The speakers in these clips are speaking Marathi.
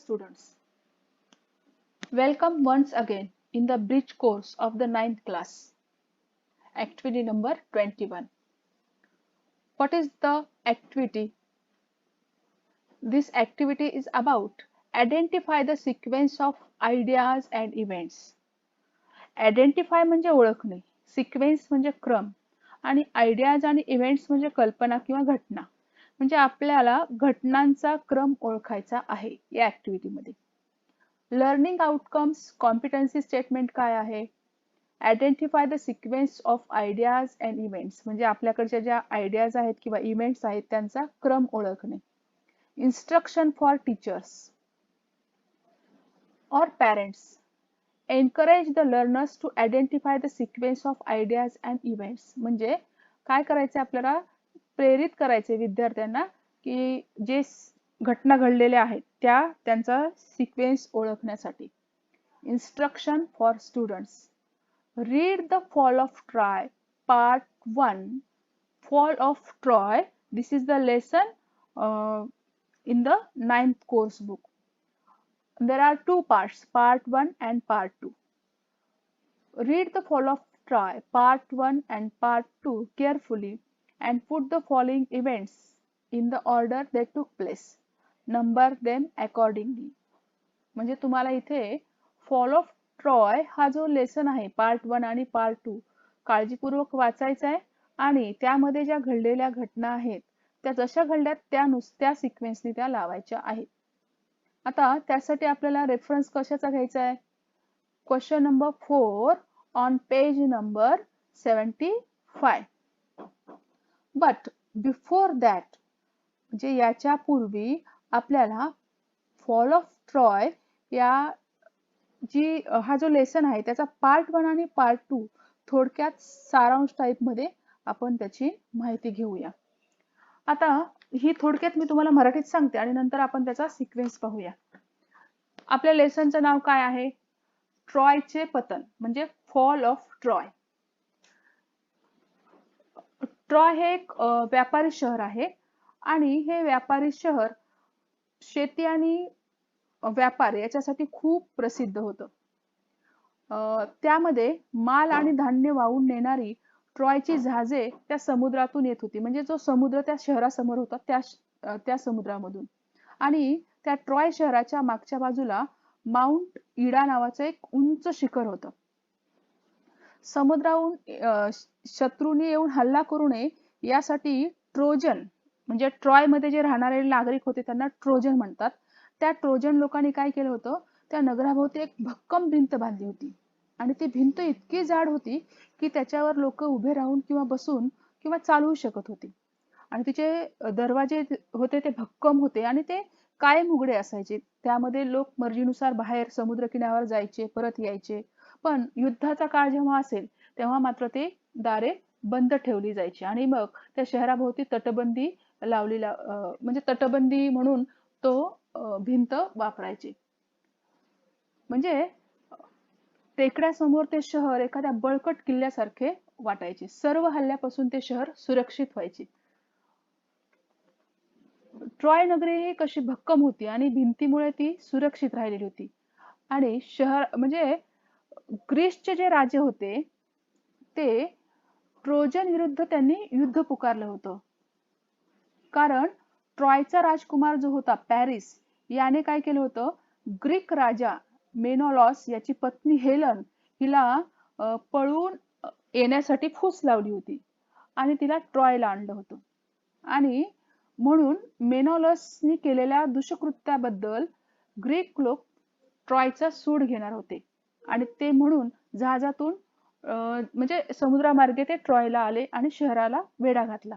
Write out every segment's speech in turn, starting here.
students. Welcome once again in the bridge course of the ninth class, activity number 21. What is the activity? This activity is about identify the sequence of ideas and events. Identify म्हणजे ओळखणे, सिक्वेन्स म्हणजे क्रम आणि आयडियाज आणि इव्हेंट्स म्हणजे कल्पना किंवा घटना. म्हणजे आपल्याला घटनांचा क्रम ओळखायचा आहे या ऍक्टिव्हिटीमध्ये. लर्निंग आउटकम्स कॉम्पिटन्सी स्टेटमेंट काय आहे? Identify the sequence of ideas and events म्हणजे आपल्याकडच्या ज्या आयडियाज आहेत किंवा इव्हेंट्स आहेत त्यांचा क्रम ओळखणे. Instruction for teachers or parents. Encourage the learners to identify the sequence of ideas and events. म्हणजे काय करायचे आपल्याला? प्रेरित करायचे विद्यार्थ्यांना की जे घटना घडलेल्या आहेत त्यांचा सिक्वेन्स ओळखण्यासाठी. Instruction for students. Read the Fall of Troy, Part 1. Fall of Troy. This is the lesson in the 9th course book. There are two parts, Part 1 and Part 2. Read the Fall of Troy, Part 1 and Part 2 carefully and put the following events in the order they took place. Number them accordingly. म्हणजे तुम्हाला इथे फॉल ऑफ ट्रॉय हा जो लेसन आहे पार्ट 1 आणि पार्ट 2 काळजीपूर्वक वाचायचा आहे आणि त्यामध्ये ज्या घडलेल्या घटना आहेत त्या जशा घडल्यात त्या नुसत्या सिक्वेन्सनी त्या लावायच्या आहेत. आता त्यासाठी आपल्याला रेफरन्स कशाचा घ्यायचा आहे? Question number 4 on page number 75. But before that म्हणजे याच्या पूर्वी आपल्याला फॉल ऑफ ट्रॉय या हा जो लेसन आहे त्याचा पार्ट 1 आणि पार्ट 2 थोडक्यात सारांश टाइप मध्ये आपण त्याची माहिती घेऊया. आता ही थोडक्यात मी तुम्हाला मराठीत सांगते आणि नंतर आपण त्याचा सिक्वेन्स पाहूया. आपल्या लेसनचं नाव काय आहे? ट्रॉयचे पतन म्हणजे फॉल ऑफ ट्रॉय. ट्रॉय हे एक व्यापारी शहर आहे आणि हे व्यापारी शहर शेती आणि व्यापार याच्यासाठी खूप प्रसिद्ध होतं. त्यामध्ये माल आणि धान्य वाहून नेणारी ट्रॉयची जहाजे त्या समुद्रातून येत होती. म्हणजे जो समुद्र त्या शहरासमोर होता त्या समुद्रामधून. आणि त्या ट्रॉय शहराच्या मागच्या बाजूला माउंट इडा नावाचं एक उंच शिखर होतं. समुद्राहून शत्रूंनी येऊन हल्ला करू नये यासाठी ट्रोजन म्हणजे ट्रॉय मध्ये जे राहणारे नागरिक होते त्यांना ट्रोजन म्हणतात. त्या ट्रोजन लोकांनी काय केलं होतं? त्या नगराभोवती एक भक्कम भिंत बांधली होती आणि ती भिंत इतकी जाड होती की त्याच्यावर लोक उभे राहून किंवा बसून किंवा चालवू शकत होते. आणि तिचे दरवाजे होते ते भक्कम होते आणि ते कायम उघडे असायचे. त्यामध्ये लोक मर्जीनुसार बाहेर समुद्र किनाऱ्यावर जायचे, परत यायचे. पण युद्धाचा काळ जेव्हा असेल तेव्हा मात्र ते दारे बंद ठेवली जायची आणि मग त्या शहराभोवती तटबंदी लावलेला म्हणजे तटबंदी म्हणून तो भिंत वापरायचे. म्हणजे टेकड्यासमोर ते शहर एखाद्या बळकट किल्ल्यासारखे वाटायचे. सर्व हल्ल्यापासून ते शहर सुरक्षित व्हायचे. ट्रॉय नगरी ही कशी भक्कम होती आणि भिंतीमुळे ती सुरक्षित राहिलेली होती. आणि शहर म्हणजे ग्रीसचे जे राजे होते ते ट्रोजन विरुद्ध त्यांनी युद्ध पुकारलं होतं. कारण ट्रॉयचा राजकुमार जो होता पॅरिस याने काय केलं होतं? ग्रीक राजा मेनोलॉस याची पत्नी हेलन हिला पळून येण्यासाठी फूस लावली होती आणि तिला ट्रॉयला आणलं होतं. आणि म्हणून मेनोलॉसनी केलेल्या दुष्कृत्याबद्दल ग्रीक लोक ट्रॉयचा सूड घेणार होते आणि ते म्हणून जहाजातून म्हणजे समुद्रामार्गे ते ट्रॉयला आले आणि शहराला वेढा घातला.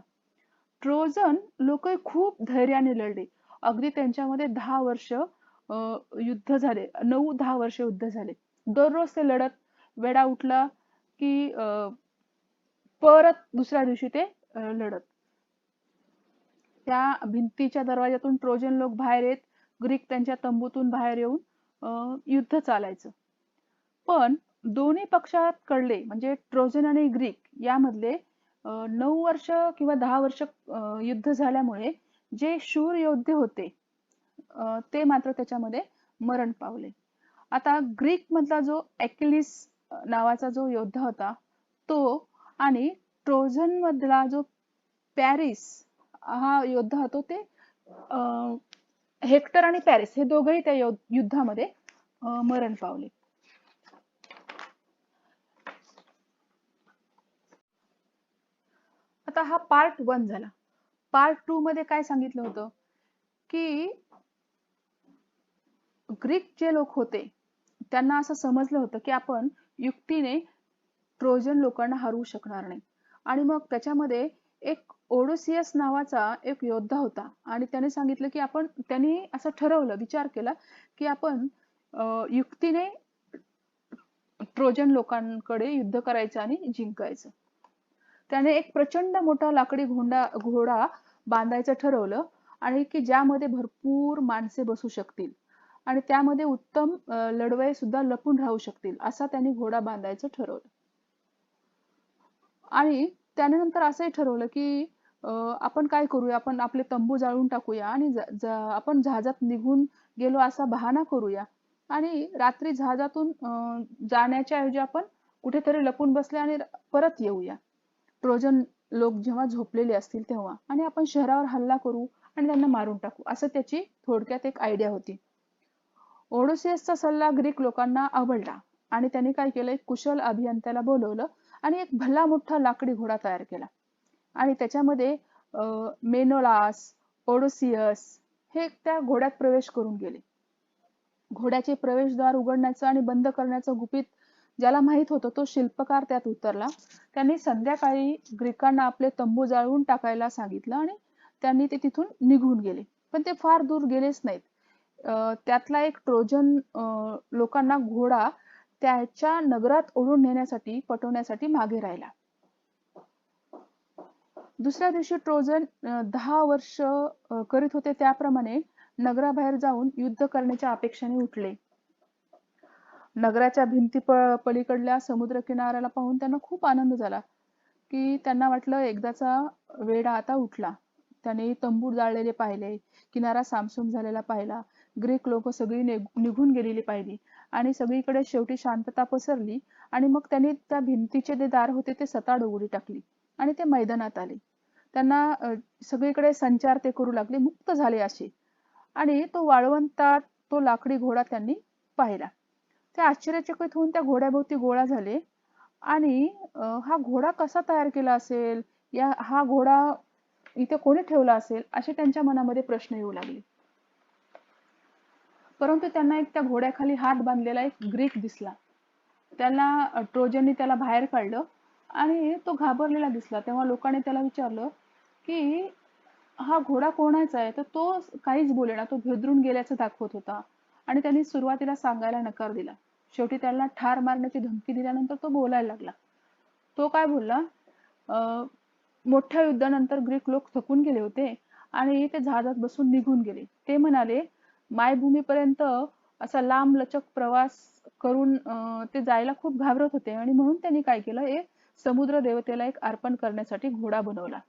ट्रोजन लोक खूप धैर्याने लढले. अगदी त्यांच्यामध्ये 10 वर्ष युद्ध झाले. 9-10 वर्ष युद्ध झाले. दररोज ते लढत, वेढा उठला की परत दुसऱ्या दिवशी ते लढत. त्या भिंतीच्या दरवाजातून ट्रोजन लोक बाहेर येत, ग्रीक त्यांच्या तंबूतून बाहेर येऊन युद्ध चालायचं. पण दोन्ही पक्षात कडले म्हणजे ट्रोजन आणि ग्रीक यामधले 9 वर्ष किंवा 10 वर्ष युद्ध झाल्यामुळे जे शूर योद्धे होते ते मात्र त्याच्यामध्ये मरण पावले. आता ग्रीक मधला जो ॲकिलिस नावाचा जो योद्धा होता तो, आणि ट्रोजन मधला जो पॅरिस हा योद्धा होतो ते हेक्टर आणि पॅरिस हे दोघंही त्या युद्धामध्ये मरण पावले. आता हा पार्ट 1 झाला. पार्ट 2 मध्ये काय सांगितलं होतं की ग्रीक जे लोक होते त्यांना असं समजलं होतं की आपण युक्तीने ट्रोजन लोकांना हरवू शकणार नाही. आणि मग त्याच्यामध्ये एक ओडोसियस नावाचा एक योद्धा होता आणि त्याने सांगितलं की त्यांनी असं ठरवलं, विचार केला की आपण युक्तीने ट्रोजन लोकांकडे युद्ध करायचं आणि जिंकायचं. त्याने एक प्रचंड मोठा लाकडी घोडा बांधायचं ठरवलं आणि की ज्यामध्ये भरपूर माणसे बसू शकतील आणि त्यामध्ये उत्तम लढवय सुद्धा लपून राहू शकतील असा त्यांनी घोडा बांधायचं ठरवलं. आणि त्याने नंतर असंही ठरवलं की आपण काय करूया, आपण आपले तंबू जाळून टाकूया आणि आपण जहाजात निघून गेलो असा बहाणा करूया आणि रात्री जहाजातून जाण्याच्या ऐवजी आपण कुठेतरी लपून बसले आणि परत येऊया ट्रोजन लोक जेव्हा झोपलेले असतील तेव्हा, आणि आपण शहरावर हल्ला करू आणि त्यांना मारून टाकू. असं त्याची थोडक्यात एक आयडिया होती. ओडोसियसचा सल्ला ग्रीक लोकांना आवडला आणि त्यांनी काय केलं, एक कुशल अभियंत्याला बोलवलं आणि एक भला मोठा लाकडी घोडा तयार केला आणि त्याच्यामध्ये मेनोलास, ओडोसियस हे त्या घोड्यात प्रवेश करून गेले. घोड्याचे प्रवेशद्वार उघडण्याचं आणि बंद करण्याचं गुपित ज्याला माहित होतं तो शिल्पकार त्यात उतरला. त्यांनी संध्याकाळी ग्रीकांना आपले तंबू जाळून टाकायला सांगितलं आणि त्यांनी ते तिथून निघून गेले. पण ते फार दूर गेलेच नाहीत. त्यातला एक ट्रोजन लोकांना घोडा त्याच्या नगरात ओढून नेण्यासाठी पटवण्यासाठी मागे राहिला. दुसऱ्या दिवशी ट्रोजन 10 वर्ष करीत होते त्याप्रमाणे नगराबाहेर जाऊन युद्ध करण्याच्या अपेक्षेने उठले. नगराच्या भिंती पलीकडल्या समुद्र किनाऱ्याला पाहून त्यांना खूप आनंद झाला की त्यांना वाटलं एकदाचा वेढा आता उठला. त्यांनी तंबू जाळलेले पाहिले, किनारा सामसूम झालेला पाहिला, ग्रीक लोक सगळी निघून गेलेली पाहिली आणि सगळीकडे शेवटी शांतता पसरली. आणि मग त्यांनी त्या भिंतीचे जे दार होते ते सताड उघडी टाकली आणि ते मैदानात आले. त्यांना सगळीकडे संचार ते करू लागले, मुक्त झाले असे. आणि तो वाळवंटात तो लाकडी घोडा त्यांनी पाहिला. ते आश्चर्यचकित होऊन त्या घोड्याभोवती गोळा झाले आणि हा घोडा कसा तयार केला असेल, हा घोडा इथे कोणी ठेवला असेल असे त्यांच्या मनामध्ये प्रश्न येऊ लागले. परंतु त्यांना एक त्या घोड्याखाली हात बांधलेला एक ग्रीक दिसला. त्यांना ट्रोजननी त्याला बाहेर काढलं आणि तो घाबरलेला दिसला. तेव्हा लोकांनी त्याला विचारलं की हा घोडा कोणाचा आहे, तर तो काहीच बोलेना, तो भेदरून गेल्याचं दाखवत होता आणि त्यांनी सुरुवातीला सांगायला नकार दिला. शेवटी त्याला ठार मारण्याची धमकी दिल्यानंतर तो बोलायला लागला. तो काय बोलला, मोठ्या युद्धानंतर ग्रीक लोक थकून गेले होते आणि ते जहाजात बसून निघून गेले. ते म्हणाले मायभूमीपर्यंत असा लांब लचक प्रवास करून ते जायला खूप घाबरत होते आणि म्हणून त्यांनी काय केलं, एक समुद्र देवतेला एक अर्पण करण्यासाठी घोडा बनवला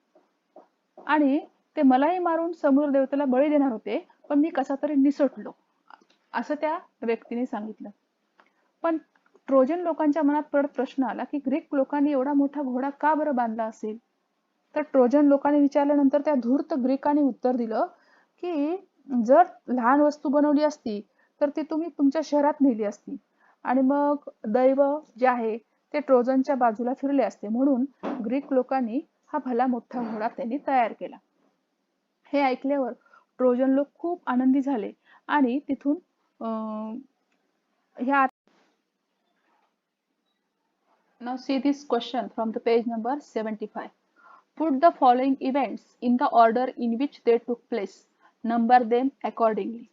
आणि ते मलाही मारून समुद्र देवतेला बळी देणार होते, पण मी कसा तरी निसटलो असं त्या व्यक्तीने सांगितलं. पण ट्रोजन लोकांच्या मनात परत प्रश्न आला की ग्रीक लोकांनी एवढा मोठा घोडा का बरं बांधला असेल. तर ट्रोजन लोकांनी विचारल्यानंतर त्या धूर्त ग्रीकांनी उत्तर दिलं की जर लहान वस्तू बनवली असती तर ती तुम्ही तुमच्या शहरात नेली असती आणि मग दैव जे आहे ते ट्रोजनच्या बाजूला फिरले असते, म्हणून ग्रीक लोकांनी हा भला मोठा घोडा त्यांनी तयार केला. हे ऐकल्यावर ट्रोजन लोक खूप आनंदी झाले आणि तिथून ह्या Now see this question from the page number 75. Put the following events in the order in which they took place. Number them accordingly.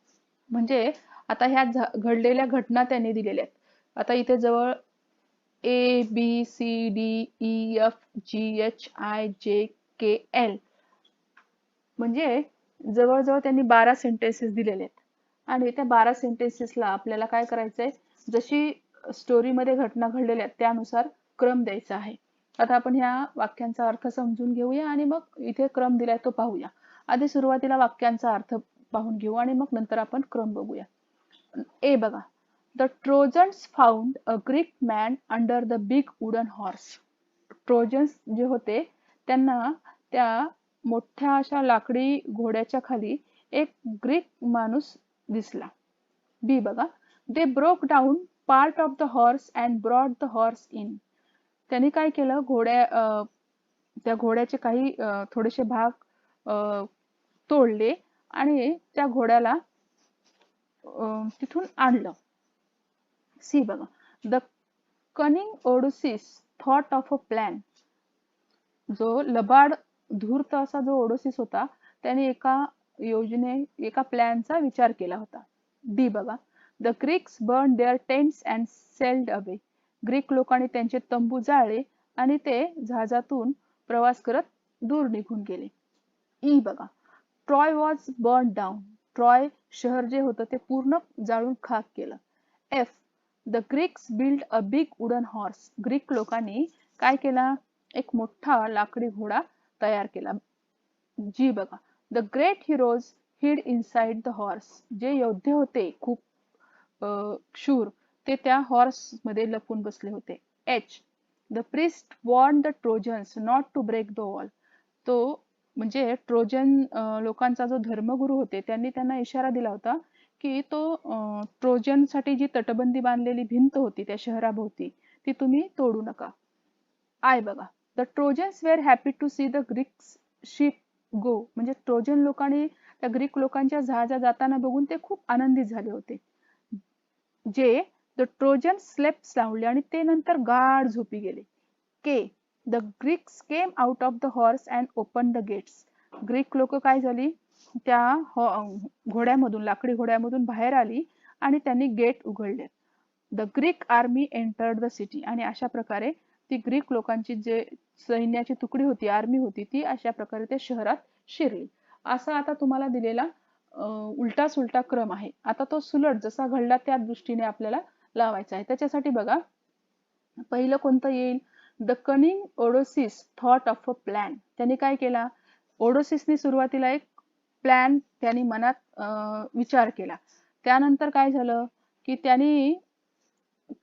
म्हणजे आता ह्या घडलेल्या घटना त्यांनी दिलेल्या आहेत. आता इथे जवळ A, B, C, D, E, F, G, H, I, J, K, L म्हणजे जवळजवळ त्यांनी 12 सेंटेन्सेस दिलेले आहेत आणि त्या 12 सेंटेन्सेसला आपल्याला काय करायचंय, जशी स्टोरीमध्ये घटना घडलेल्या आहेत त्यानुसार क्रम द्यायचा आहे. आता आपण ह्या वाक्यांचा अर्थ समजून घेऊया आणि मग इथे क्रम दिलाय तो पाहूया. आधी सुरुवातीला वाक्यांचा अर्थ पाहून घेऊ आणि मग नंतर आपण क्रम बघूया. ए बघा, the trojans found a Greek man under the big wooden horse. Trojans जे होते त्यांना त्या मोठ्या अशा लाकडी घोड्याच्या खाली एक ग्रीक माणूस दिसला. बी बघा, they broke down part of the horse and brought the horse in. त्यांनी काय केलं, त्या घोड्याचे काही थोडेसे भाग तोडले आणि त्या घोड्याला तिथून आणलं. सी बघा, द कनिंग ओडुसिस थॉट ऑफ अ प्लॅन. जो लबाड धूर्त असा जो ओडोसिस होता त्याने एका प्लॅनचा विचार केला होता. डी बघा, the Greeks burn their tents and sailed away. Greek लोकांनी त्यांचे तंबू जाळले आणि ते जहाजातून प्रवास करत दूर निघून गेले. ई बघा, Troy was burn down. Troy शहर जे होतं ते पूर्ण जाळून खाक केलं. F, the Greeks build a big wooden horse. Greek लोकांनी काय केला, एक मोठा लाकडी घोडा तयार केला. जी बघा, द ग्रेट हिरोज हिड इनसाइड द हॉर्स. जे योद्धे होते खूप शूर, ते त्या हॉर्स मध्ये लपून बसले होते. H, the priest warned the Trojans not to break the wall. तो म्हणजे ट्रोजन लोकांचा जो धर्मगुरू होते त्यांनी त्यांना इशारा दिला होता की तो ट्रोजनसाठी जी तटबंदी बांधलेली भिंत होती त्या शहराभोवती ती तुम्ही तोडू नका. आय बघा, the Trojans were happy to see the Greeks ship go. म्हणजे ट्रोजन लोकांनी त्या ग्रीक लोकांच्या जहाजा जाताना बघून ते खूप आनंदित झाले होते. जे, द ट्रोजन स्लेप्ट साऊंडली. आणि ते नंतर गाढ झोपी गेले. के, the Greeks came out of the horse and open the gates. Greek लोक काय झाली, त्या घोड्यामधून लाकडी घोड्यामधून बाहेर आली आणि त्यांनी गेट उघडले. The Greek army entered the city. आणि अशा प्रकारे ती ग्रीक लोकांची जे सैन्याची तुकडी होती, आर्मी होती, ती अशा प्रकारे त्या शहरात शिरली. असा आता तुम्हाला दिलेला उलटा सुलटा क्रम आहे. आता तो सुलट जसा घडला त्या दृष्टीने आपल्याला लावायचा आहे. त्याच्यासाठी बघा, पहिलं कोणतं येईल, द कनिंग ओडोसिस थॉट ऑफ अ प्लॅन. त्यांनी काय केला, ओडोसिसने सुरुवातीला एक प्लॅन त्यांनी मनात विचार केला. त्यानंतर काय झालं की त्यांनी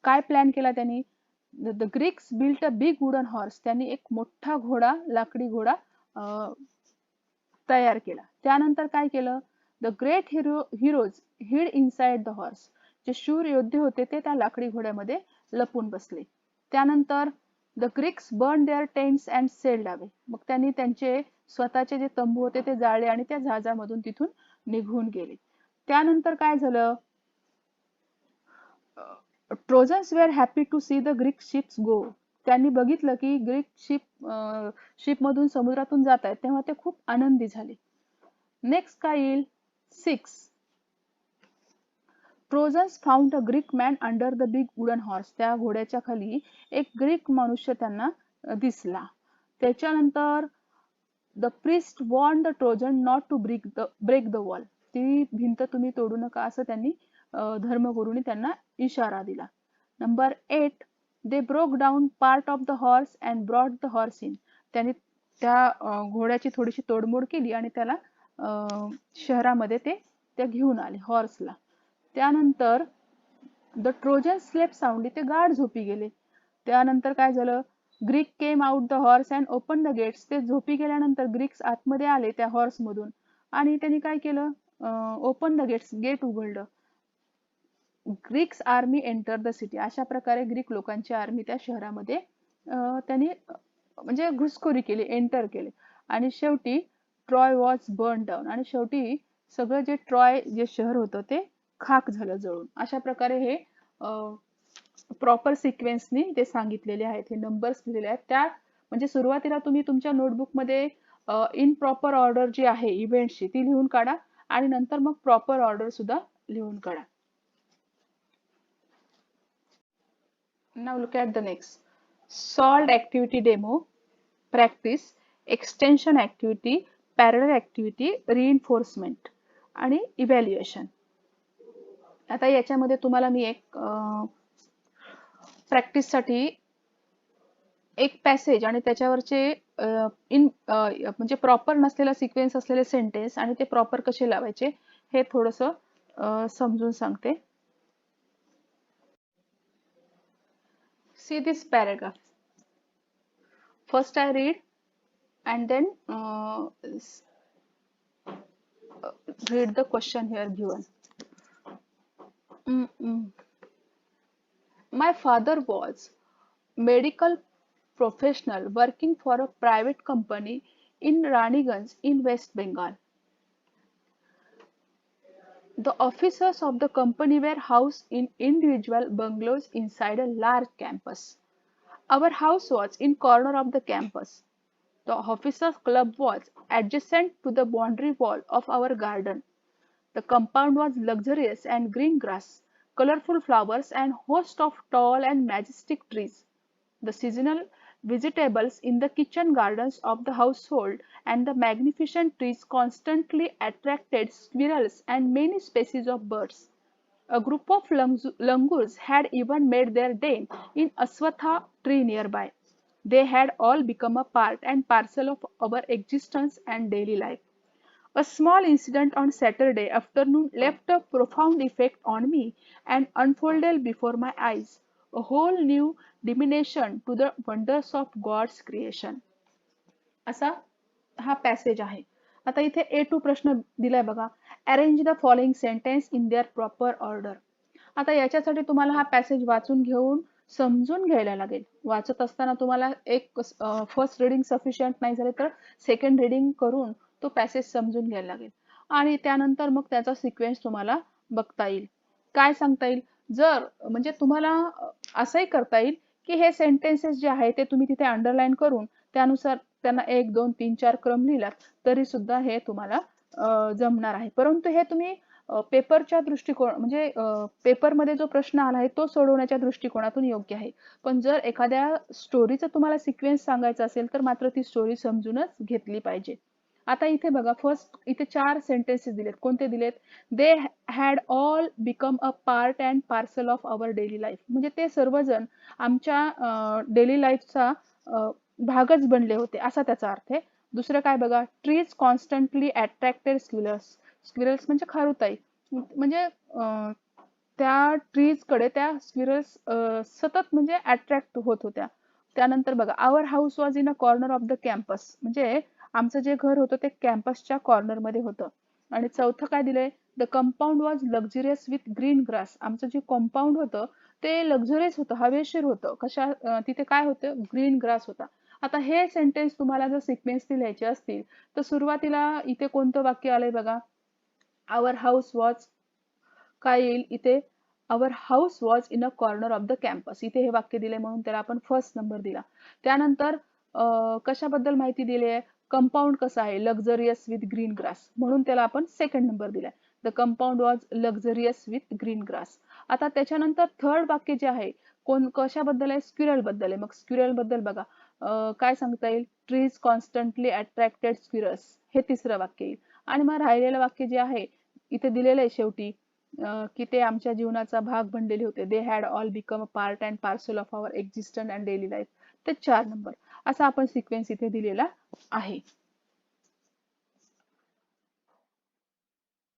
काय प्लॅन केला, त्यांनी the Greeks built a big wooden horse. त्यांनी एक मोठा घोडा, लाकडी घोडा तयार केला. त्यानंतर काय केलं, द ग्रेट हिरोज हिड इनसाइड द हॉर्स. जे शूर योद्धे होते ते त्या लाकडी घोड्यामध्ये लपून बसले. त्यानंतर the Greeks burn their tents and sailed away. मग त्यांनी त्यांचे स्वतःचे जे तंबू होते ते जाळले आणि त्या जहाजामधून तिथून निघून गेले. त्यानंतर काय झालं, Trojans were happy to see the Greek ships go. त्यांनी बघितलं की ग्रीक शिपमधून समुद्रातून जात आहेत तेव्हा ते खूप आनंदी झाले. नेक्स्ट काय येईल, 6, Trojans found a Greek man under the big wooden horse. त्या घोड्याच्या खाली एक ग्रीक मनुष्य त्यांना दिसला. त्याच्यानंतर the priest warned the Trojan not to break the wall. ती भिंत तुम्ही तोडू नका असं त्यांनी धर्मगुरूंनी त्यांना इशारा दिला. Number 8, they broke down part of the horse and brought the horse in. त्यांनी त्या घोड्याची थोडीशी तोडमोड केली आणि त्याला शहरामध्ये ते घेऊन आले हॉर्सला. त्यानंतर द ट्रोजन स्लेप साऊंडली. ते गाढ झोपी गेले. त्यानंतर काय झालं, Greek came out the horse and open the gates. ते झोपी गेल्यानंतर ग्रीक्स आतमध्ये आले त्या हॉर्स मधून आणि त्यांनी काय केलं, ओपन द गेट्स, गेट उघडलं. Greeks army enter the city. अशा प्रकारे ग्रीक लोकांची आर्मी त्या शहरामध्ये त्यांनी म्हणजे घुसखोरी केली, एंटर केले. आणि शेवटी ट्रॉय वॉज बर्न डाऊन. आणि शेवटी सगळं जे ट्रॉय जे शहर होतं ते खाक झालं, जळून. अशा प्रकारे हे प्रॉपर सिक्वेन्सनी ते सांगितलेले आहेत. हे नंबर्स दिलेले आहेत. त्या म्हणजे सुरुवातीला तुम्ही तुमच्या नोटबुकमध्ये इन प्रॉपर ऑर्डर जी आहे इव्हेंटची ती लिहून काढा आणि नंतर मग प्रॉपर ऑर्डर सुद्धा लिहून काढा. Now look at the next. Solved activity demo, practice, extension activity, parallel activity, reinforcement आणि evaluation. आता याच्यामध्ये तुम्हाला मी एक प्रॅक्टिस साठी एक पॅसेज आणि त्याच्यावरचे म्हणजे प्रॉपर नसलेला सिक्वेन्स असलेले सेंटेन्स आणि ते प्रॉपर कसे लावायचे हे थोडस समजून सांगते. See this paragraph. First I read and then read the question here given. My father was medical professional working for a private company in Raniganj in West Bengal. The officers of the company were housed in individual bungalows inside a large campus. Our house was in corner of the campus. The officers' club was adjacent to the boundary wall of our garden. The compound was luxurious and green grass, colorful flowers, and host of tall and majestic trees. The seasonal vegetables in the kitchen gardens of the household and the magnificent trees constantly attracted squirrels and many species of birds. A group of langurs had even made their den in Aswatha tree nearby. They had all become a part and parcel of our existence and daily life. A small incident on Saturday afternoon left a profound effect on me and unfolded before my eyes a whole new dimension to the wonders of God's creation. असा हा पॅसेज आहे. आता इथे A2 प्रश्न दिलाय बघा. Arrange the following sentence in their proper order. आता याच्यासाठी तुम्हाला हा पॅसेज वाचून घेऊन समजून घ्यायला लागेल. वाचत असताना तुम्हाला एक फर्स्ट रीडिंग सफिशियंट नाही झाले तर सेकंड रीडिंग करून तो पॅसेज समजून घ्यायला लागेल आणि त्यानंतर मग त्याचा सिक्वेन्स तुम्हाला बघता येईल. काय सांगता येईल, जर म्हणजे तुम्हाला असंही करता येईल की हे सेंटेन्सेस जे आहे ते तुम्ही तिथे अंडरलाईन करून त्यानुसार त्यांना 1 2 3 4 क्रम लिहिलात तरी सुद्धा हे तुम्हाला जमणार आहे. परंतु हे तुम्ही पेपरच्या दृष्टिकोन म्हणजे पेपरमध्ये जो प्रश्न आला आहे तो सोडवण्याच्या दृष्टिकोनातून योग्य आहे. पण जर एखाद्या स्टोरीचा तुम्हाला सिक्वेन्स सांगायचा असेल तर मात्र ती स्टोरी समजूनच घेतली पाहिजे. आता इथे बघा, फर्स्ट इथे 4 सेंटेन्सेस दिलेत. कोणते दिलेत? They had all become a part and parcel of our daily life. म्हणजे ते सर्वजण आमच्या डेली लाईफचा भागच बनले होते असा त्याचा अर्थ आहे. दुसरं काय बघा, trees constantly attracted squirrels. Squirrels म्हणजे खारुताई. म्हणजे त्या ट्रीज कडे त्या स्क्विरल्स सतत म्हणजे अट्रॅक्ट होत होत्या. त्यानंतर बघा, our house was in a corner of the campus. म्हणजे आमचं जे घर होतं ते कॅम्पसच्या कॉर्नर मध्ये होतं. आणि चौथं काय दिलंय? The compound was luxurious with green grass. आमचं जे कंपाऊंड होतं ते लक्झरियस होतं, हवेशीर होतं. तिथे काय होतं? ग्रीन ग्रास होता. आता हे सेंटेन्स तुम्हाला जर सिक्वेन्स लिहायचे असतील तर सुरुवातीला इथे कोणतं वाक्य आलंय बघा, आवर हाऊस वॉज. काय येईल इथे? Our house was in a corner of the campus. इथे हे वाक्य दिले म्हणून त्याला आपण फर्स्ट नंबर दिला. त्यानंतर कशाबद्दल माहिती दिली आहे? कंपाऊंड कसं आहे? लक्झरियस विथ ग्रीन ग्रास, म्हणून त्याला आपण सेकंड नंबर दिलाय. The compound was luxurious with green grass. आता त्याच्यानंतर थर्ड वाक्य जे आहे कशाबद्दल आहे? स्क्विरल बद्दल आहे. मग स्क्विरल बद्दल बघा काय सांगता येईल? ट्रीज कॉन्स्टंटली अट्रॅक्टेड स्क्विरल्स, हे तिसरं वाक्य येईल. आणि मग राहिलेलं वाक्य जे आहे इथे दिलेलं आहे शेवटी की ते आमच्या जीवनाचा भाग बनलेले होते. They had all become a part and parcel of our existence and daily life. ते 4 नंबर असा आपण सिक्वेन्स इथे दिलेला आहे.